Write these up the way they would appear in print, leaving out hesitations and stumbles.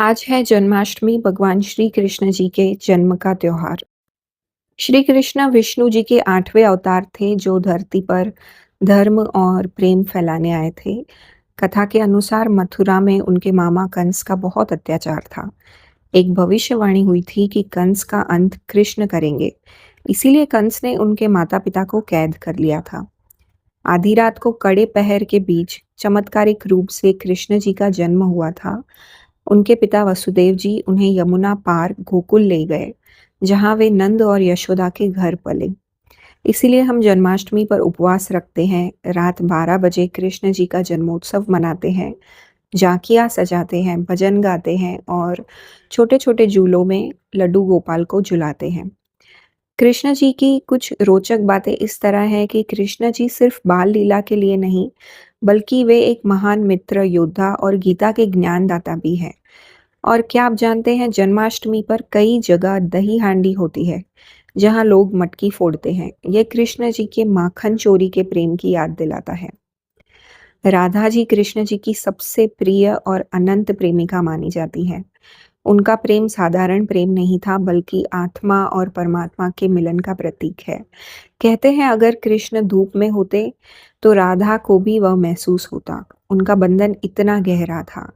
आज है जन्माष्टमी भगवान श्री कृष्ण जी के जन्म का त्योहार। श्री कृष्ण विष्णु जी के 8वें अवतार थे जो धरती पर धर्म और प्रेम फैलाने आए थे। कथा के अनुसार मथुरा में उनके मामा कंस का बहुत अत्याचार था। एक भविष्यवाणी हुई थी कि कंस का अंत कृष्ण करेंगे। इसीलिए कंस ने उनके माता-पिता को कैद कर लिया था। आधी रात को कड़े पहर के बीच चमत्कारिक रूप से कृष्ण जी का जन्म हुआ था। उनके पिता वसुदेव जी उन्हें यमुना पार गोकुल ले गए, जहाँ वे नंद और यशोदा के घर पले। इसीलिए हम जन्माष्टमी पर उपवास रखते हैं, रात 12 बजे कृष्ण जी का जन्मोत्सव मनाते हैं, झांकियाँ सजाते हैं, भजन गाते हैं और छोटे-छोटे झूलों में लड्डू गोपाल को झुलाते हैं। कृष्ण जी की कुछ रोचक बातें इस तरह हैं कि कृष्ण जी सिर्फ बाल लीला के लिए नहीं, बल्कि वे एक महान मित्र, योद्धा और गीता के ज्ञानदाता भी हैं। और क्या आप जानते हैं जन्माष्टमी पर कई जगह दही हांडी होती है, जहां लोग मटकी फोड़ते हैं। ये कृष्ण जी के माखन चोरी के प्रेम की याद दिलाता है। राधा जी कृष्ण जी की सबसे प्रिय और अनंत प्रेमिका मानी जाती है। उनका प्रेम साधारण प्रेम नहीं था, बल्कि आत्मा और परमात्मा के मिलन का प्रतीक है। कहते हैं अगर कृष्ण धूप में होते, तो राधा को भी वह महसूस होता। उनका बंधन इतना गहरा था।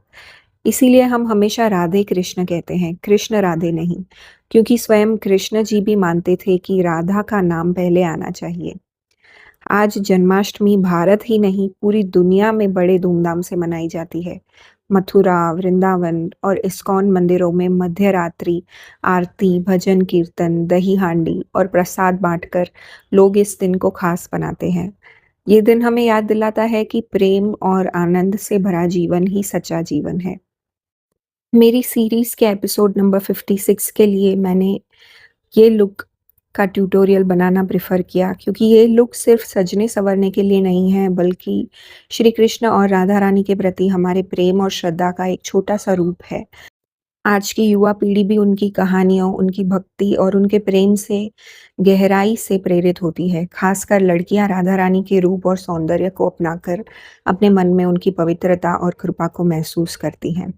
इसीलिए हम हमेशा राधे कृष्ण कहते हैं, कृष्ण राधे नहीं, क्योंकि स्वयं कृष्ण जी भी मानते थे कि राधा का नाम पहले आना चाहिए। आज जन्माष्टमी भारत ही नहीं, पूरी दुनिया में बड़े धूमधाम से मनाई जाती है। मथुरा, वृंदावन और इस्कॉन मंदिरों में मध्य रात्रि आरती, भजन कीर्तन, दही हांडी और प्रसाद बांटकर लोग इस दिन को खास बनाते हैं। ये दिन हमें याद दिलाता है कि प्रेम और आनंद से भरा जीवन ही सच्चा जीवन है। मेरी सीरीज़ के एपिसोड नंबर 56 के लिए मैंने ये लुक का ट्यूटोरियल बनाना प्रेफ़र किया, क्योंकि ये लुक सिर्फ़ सजने-संवरने के लिए नहीं है, बल्कि श्री कृष्ण और राधा रानी के प्रति हमारे प्रेम और श्रद्धा का एक छोटा-सा रूप है। आज की युवा पीढ़ी भी उनकी कहानियों, उनकी भक्ति और उनके प्रेम से गहराई से प्रेरित होती है। ख़ासकर लड़कियाँ राधा रानी के रूप और सौंदर्य को अपनाकर अपने मन में उनकी पवित्रता और कृपा को महसूस करती हैं।